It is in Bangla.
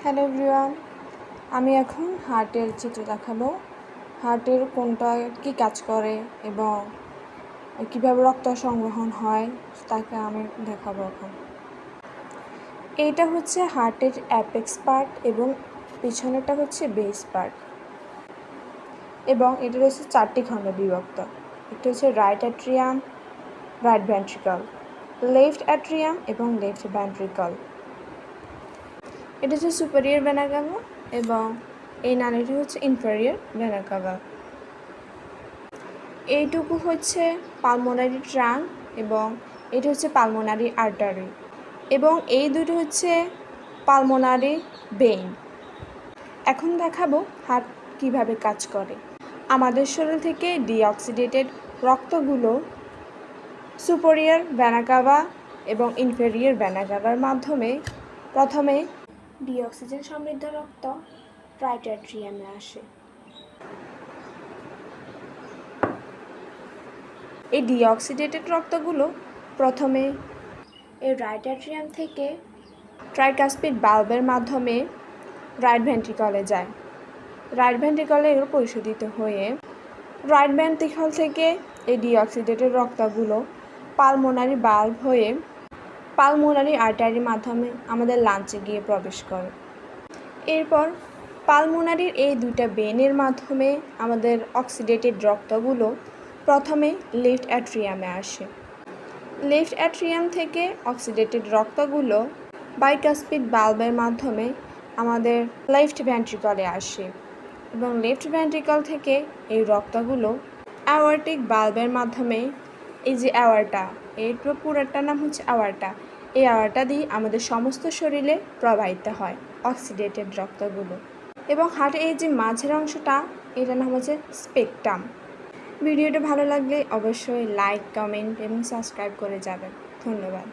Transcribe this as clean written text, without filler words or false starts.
হ্যালো এভরিওয়ান, আমি এখন হার্টের চিত্র দেখাবো। হার্টের কোনটা কি কাজ করে এবং কীভাবে রক্ত সংবহন হয় তাকে আমি দেখাবো এখন। এইটা হচ্ছে হার্টের অ্যাপেক্স পার্ট এবং পিছনেরটা হচ্ছে বেস পার্ট, এবং এটা হচ্ছে 4টি খণ্ডে বিভক্ত। একটা হচ্ছে right atrium, right ventricle, left atrium এবং লেফট ভেন্ট্রিকল। এটা হচ্ছে সুপেরিয়র ভেনা কাভা এবং এই নালীটি হচ্ছে ইনফেরিয়র ভেনা কাভা। এইটুকু হচ্ছে পালমোনারি ট্রাঙ্ক এবং এটা হচ্ছে পালমোনারি আর্টারি, এবং এই দুটো হচ্ছে পালমোনারি ভেইন। এখন দেখাবো হার্ট কিভাবে কাজ করে। আমাদের শরীর থেকে ডিঅক্সিডেটেড রক্তগুলো সুপেরিয়র ভেনা কাভা এবং ইনফেরিয়র ভেনা কাভার মাধ্যমে প্রথমে ডিঅক্সিজেন সমৃদ্ধ রক্ত রাইট অ্যাট্রিয়ামে আসে। এই ডিঅক্সিডেটেড রক্তগুলো প্রথমে এই রাইট অ্যাট্রিয়াম থেকে ট্রাইকাসপিড ভালভের মাধ্যমে রাইট ভেন্ট্রিকলে যায়। রাইট ভেন্ট্রিকলে এগুলো পরিশোধিত হয়ে রাইট ভেন্ট্রিকল থেকে এই ডিঅক্সিডেটেড রক্তগুলো পালমোনারি ভালভ হয়ে পালমোনারি আর্টারির মাধ্যমে আমাদের লাঞ্চে গিয়ে প্রবেশ করে। এরপর পালমোনারির এই দুইটা ভেনের মাধ্যমে আমাদের অক্সিডেটেড রক্তগুলো প্রথমে লেফট অ্যাট্রিয়ামে আসে। লেফট অ্যাট্রিয়াম থেকে অক্সিডেটেড রক্তগুলো বাইকাসপিড ভালভের মাধ্যমে আমাদের লেফট ভেন্ট্রিকলে আসে, এবং লেফট ভেন্ট্রিকল থেকে এই রক্তগুলো অ্যাওয়ার্টিক ভালভের মাধ্যমে, এই যে অ্যাওয়ার্টা, এর পুরোটার নাম হচ্ছে অ্যাওয়ার্টা, এই অ্যাওয়ার্টা দিয়ে আমাদের সমস্ত শরীরে প্রবাহিত হয় অক্সিডেটেড রক্তগুলো। এবং হার্টের এই যে মাঝের অংশটা, এটার নাম হচ্ছে স্পেকট্রাম। ভিডিওটা ভালো লাগলে অবশ্যই লাইক, কমেন্ট এবং সাবস্ক্রাইব করে যাবেন। ধন্যবাদ।